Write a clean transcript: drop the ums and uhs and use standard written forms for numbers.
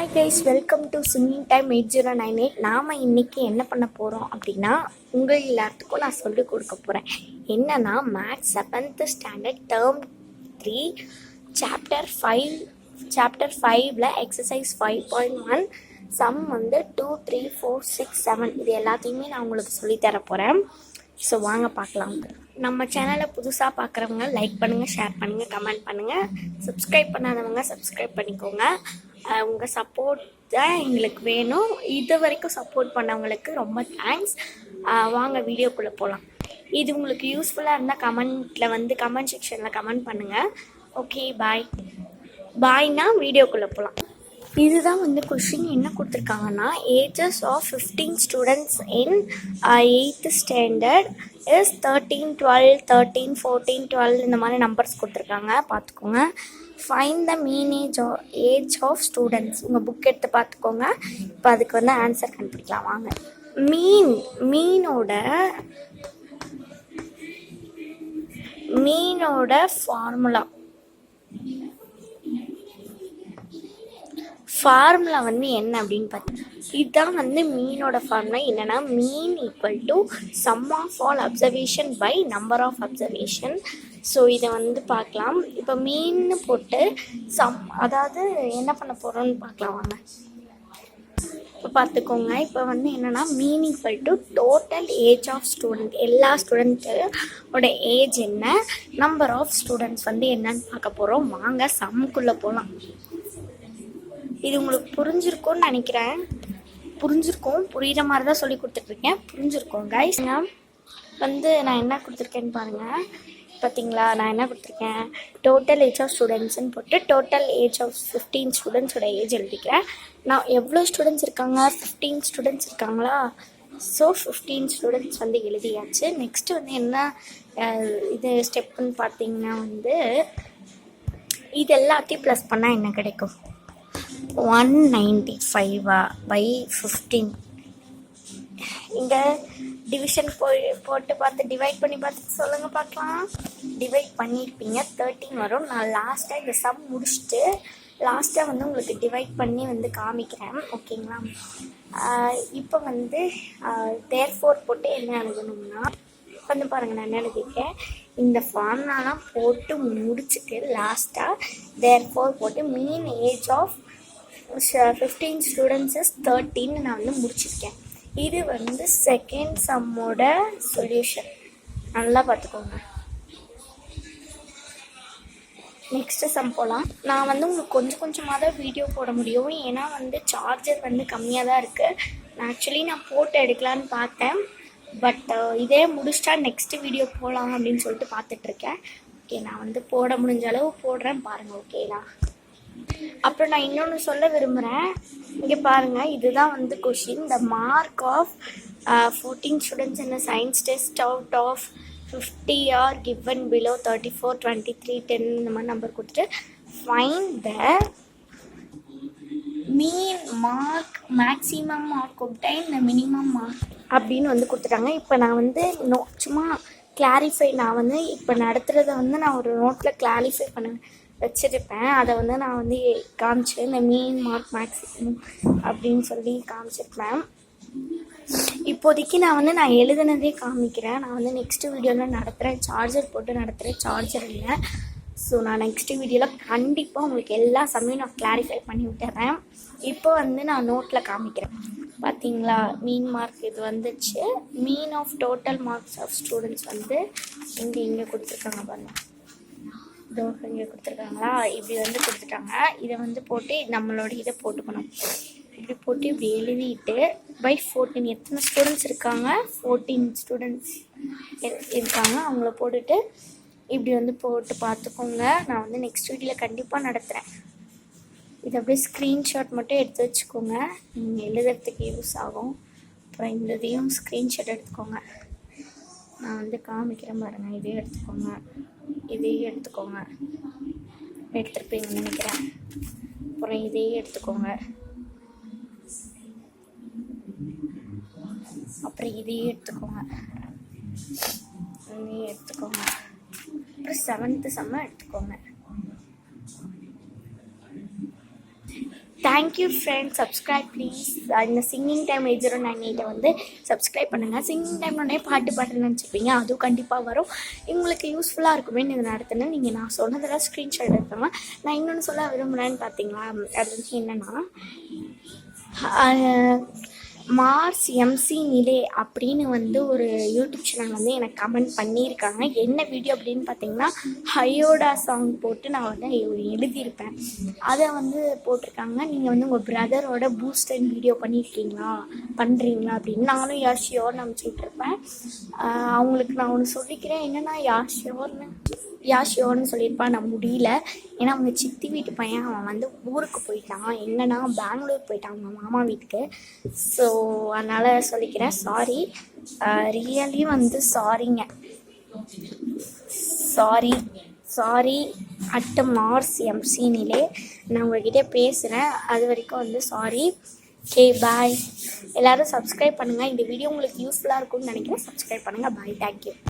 Hi guys, welcome to singing time 8098. நாம் இன்றைக்கி என்ன பண்ண போகிறோம் அப்படின்னா, உங்கள் எல்லாத்துக்கும் நான் சொல்லிக் கொடுக்க போகிறேன். என்னென்னா, maths 7th standard term 3 chapter 5ல் எக்ஸசைஸ் 5.1 சம் வந்து 2, 3, 4, 6, 7 இது எல்லாத்தையுமே நான் உங்களுக்கு சொல்லித்தர போகிறேன். ஸோ வாங்க பார்க்கலாம். நம்ம சேனலை புதுசாக பார்க்குறவங்க லைக் பண்ணுங்கள், ஷேர் பண்ணுங்கள், கமெண்ட் பண்ணுங்கள். சப்ஸ்கிரைப் பண்ணாதவங்க சப்ஸ்கிரைப் பண்ணிக்கோங்க. உங்கள் சப்போர்ட் தான் எங்களுக்கு வேணும். இது வரைக்கும் சப்போர்ட் பண்ணவங்களுக்கு ரொம்ப தேங்க்ஸ். வாங்க வீடியோக்குள்ளே போகலாம். இது உங்களுக்கு யூஸ்ஃபுல்லாக இருந்தால் கமெண்ட் செக்ஷனில் கமெண்ட் பண்ணுங்கள். ஓகே, பாய்னா வீடியோக்குள்ளே போகலாம். இதுதான் வந்து கொஷின். என்ன கொடுத்துருக்காங்கன்னா, ages of 15 students in 8th standard is 13, 12, 13, 14, 12 இந்த மாதிரி நம்பர்ஸ் கொடுத்துருக்காங்க. பார்த்துக்கோங்க. Find the mean age of students. உங்கள் புக் எடுத்து பார்த்துக்கோங்க. இப்போ அதுக்கு வந்து ஆன்சர் கண்டுபிடிக்கலாம். வாங்க. மீனோட ஃபார்முலா வந்து என்ன அப்படின்னு பார்த்தீங்கன்னா, இதுதான் வந்து மீனோட ஃபார்முலா. என்னென்னா, mean equal to sum of all observation by number of observation. So இதை வந்து பார்க்கலாம். இப்போ மீன் போட்டு அதாவது என்ன பண்ண போகிறோன்னு பார்க்கலாம் வாங்க. இப்போ பார்த்துக்கோங்க. இப்போ வந்து என்னென்னா, mean equal to total age of student. எல்லா ஸ்டூடெண்ட்டோட ஏஜ் என்ன, நம்பர் ஆஃப் ஸ்டூடெண்ட்ஸ் வந்து என்னன்னு பார்க்க போகிறோம். வாங்க சம்முக்குள்ளே போகலாம். இது உங்களுக்கு புரிஞ்சிருக்கும்னு நினைக்கிறேன். புரிகிற மாதிரி தான் சொல்லி கொடுத்துட்ருக்கேன். புரிஞ்சிருக்கோம் கைஸ். வந்து நான் என்ன கொடுத்துருக்கேன்னு பாருங்கள். பார்த்தீங்களா, நான் என்ன கொடுத்துருக்கேன், டோட்டல் ஏஜ் ஆஃப் ஸ்டூடெண்ட்ஸ்ன்னு போட்டு டோட்டல் ஏஜ் ஆஃப் 15 ஸ்டூடெண்ட்ஸோட ஏஜ் எழுதிக்கிறேன். நான் எவ்வளோ ஸ்டூடெண்ட்ஸ் இருக்காங்க, 15 ஸ்டூடெண்ட்ஸ் இருக்காங்களா. ஸோ 15 ஸ்டூடெண்ட்ஸ் வந்து எழுதியாச்சு. நெக்ஸ்ட்டு வந்து என்ன இது ஸ்டெப்புன்னு பார்த்தீங்கன்னா, வந்து இது எல்லாத்தையும் ப்ளஸ் பண்ணால் என்ன கிடைக்கும், 195 by 15. இந்த டிவிஷன் போட்டு பார்த்து டிவைட் பண்ணி பார்த்து சொல்லுங்கள் பார்க்கலாம். டிவைட் பண்ணியிருப்பீங்க, 13 வரும். நான் லாஸ்ட்டாக இந்த சம் முடிச்சுட்டு லாஸ்ட்டாக வந்து உங்களுக்கு டிவைட் பண்ணி வந்து காமிக்கிறேன். ஓகேங்களா. இப்போ வந்து தேர்ஃபோர் போட்டு என்ன எழுதணும்னா, வந்து பாருங்கள், நான் என்ன எழுதியிருக்கேன், இந்த ஃபார்முலாலாம் போட்டு முடிச்சுட்டு லாஸ்ட்டாக தேர்ஃபோர் போட்டு மீன் ஏஜ் ஆஃப் 15 ஸ்டூடெண்ட்ஸ் இஸ் 13 நான் வந்து முடிச்சிருக்கேன். இது வந்து செகண்ட் சம்மோட சொல்யூஷன். நல்லா பார்த்துக்கோங்க. நெக்ஸ்ட்டு சம் போகலாம். நான் வந்து உங்களுக்கு கொஞ்சமாக தான் வீடியோ போட முடியும். ஏன்னா வந்து சார்ஜர் வந்து கம்மியாக தான் இருக்குது. ஆக்சுவலி நான் போட்டு எடுக்கலான்னு பார்த்தேன். பட் இதே முடிச்சிட்டா நெக்ஸ்ட்டு வீடியோ போகலாம் அப்படின்னு சொல்லிட்டு பார்த்துட்ருக்கேன். ஓகே, நான் வந்து போட முடிஞ்ச அளவு போடுறேன் பாருங்கள். ஓகேங்களா. அப்புறம் நான் இன்னொன்று சொல்ல விரும்புகிறேன். இங்கே பாருங்கள், இதுதான் வந்து question. The mark of 14 students in science test out of 50 are given below 34, 23, 10 இந்த மாதிரி நம்பர் கொடுத்துட்டு find the mean mark, maximum mark obtain the minimum mark அப்படின்னு வந்து கொடுத்துட்டாங்க. இப்போ நான் வந்து சும்மா கிளாரிஃபை, நான் வந்து இப்போ நடத்துகிறத வந்து நான் ஒரு நோட்டில் கிளாரிஃபை பண்ண வச்சுருப்பேன். அதை வந்து நான் வந்து காமிச்சேன். இந்த மீன் மார்க் மேக்ஸிமம் அப்படின்னு சொல்லி காமிச்சிருப்பேன். இப்போதைக்கு நான் எழுதுனதே காமிக்கிறேன். நான் வந்து நெக்ஸ்ட்டு வீடியோவில் நடத்துகிறேன். சார்ஜர் போட்டு நடத்துகிறேன், சார்ஜர் இல்லை. ஸோ நான் நெக்ஸ்ட்டு வீடியோவில் கண்டிப்பாக உங்களுக்கு எல்லா சமயம் நான் கிளாரிஃபை பண்ணி விட்டுறேன். இப்போ வந்து நான் நோட்டில் காமிக்கிறேன். பார்த்தீங்களா, மீன் மார்க் இது வந்துச்சு. Mean of total marks of students வந்து இங்கே கொடுத்துருக்காங்க பாருங்கள். இங்கே கொடுத்துருக்காங்களா, இப்படி வந்து கொடுத்துட்டாங்க. இதை வந்து போட்டு நம்மளோட இதை போட்டுக்கணும். இப்படி போட்டு இப்படி எழுதிட்டு பை 14 எத்தனை ஸ்டூடெண்ட்ஸ் இருக்காங்க, 14 ஸ்டூடெண்ட்ஸ் இருக்காங்க. அவங்கள போட்டுட்டு இப்படி வந்து போட்டு பார்த்துக்கோங்க. நான் வந்து நெக்ஸ்ட் வீடியோவில் கண்டிப்பாக நடத்துகிறேன். இது அப்படியே ஸ்க்ரீன்ஷாட் மட்டும் எடுத்து வச்சுக்கோங்க, நீங்கள் எழுதுறதுக்கு யூஸ் ஆகும். அப்புறம் இந்த இதையும் ஸ்க்ரீன்ஷாட் எடுத்துக்கோங்க. நான் வந்து காமிக்கிறேன் பாருங்கள். இதையும் எடுத்துக்கோங்க, இதையும் எடுத்துக்கோங்க. எடுத்துருப்பீங்கன்னு நினைக்கிறேன். அப்புறம் இதையும் எடுத்துக்கோங்க, அப்புறம் இதையும் எடுத்துக்கோங்க, இதையும் எடுத்துக்கோங்க. அப்புறம் 7th சம்மை எடுத்துக்கோங்க. Thank you friends. Subscribe please. இந்த சிங்கிங் டைம் 8098 வந்து சப்ஸ்கிரைப் பண்ணுங்கள். சிங்கிங் டைம்னே பாட்டு பாட்டுன்னு நினச்சிப்பீங்க, அதுவும் கண்டிப்பாக வரும். உங்களுக்கு யூஸ்ஃபுல்லாக இருக்குமே இது நடத்துன்னு நீங்கள் நான் சொன்னதெல்லாம் ஸ்க்ரீன்ஷாட் எடுத்தாங்க. நான் இன்னொன்று சொல்ல விரும்புகிறேன்னு பார்த்தீங்களா, அது வந்து என்னென்னா மார்ஸ் எம்சி நிலே அப்படின்னு வந்து ஒரு யூடியூப் சேனல் வந்து எனக்கு கமெண்ட் பண்ணியிருக்காங்க. என்ன வீடியோ அப்படின்னு பார்த்தீங்கன்னா ஹயோடா சாங் போட்டு நான் வந்து எழுதியிருப்பேன், அதை வந்து போட்டிருக்காங்க. நீங்கள் வந்து உங்கள் பிரதரோட பூஸ்ட் அண்ட் வீடியோ பண்ணுறீங்களா அப்படின்னு. நானும் யாஷியோர்னு அனுப்பிச்சுட்ருப்பேன். அவங்களுக்கு நான் ஒன்று சொல்லிக்கிறேன், என்னென்னா யாஷியோர்னு சொல்லியிருப்பேன். நான் முடியல, ஏன்னா அவங்க சித்தி வீட்டு பையன் அவன் வந்து ஊருக்கு போயிட்டான், எங்கன்னா பெங்களூர் போயிட்டான் அவங்க மாமா வீட்டுக்கு. ஸோ அதனால் சொல்லிக்கிறேன், சாரி, ரியலி வந்து சாரிங்க, சாரி அட் மார்ஸ் எம்சி நிலே. நான் உங்கள்கிட்ட பேசுகிறேன், அது வரைக்கும் வந்து சாரி. Okay bye. எல்லோரும் சப்ஸ்கிரைப் பண்ணுங்கள். இந்த வீடியோ உங்களுக்கு யூஸ்ஃபுல்லாக இருக்கும்னு நினைக்கிறேன். சப்ஸ்கிரைப் பண்ணுங்கள். பாய். தேங்க்யூ.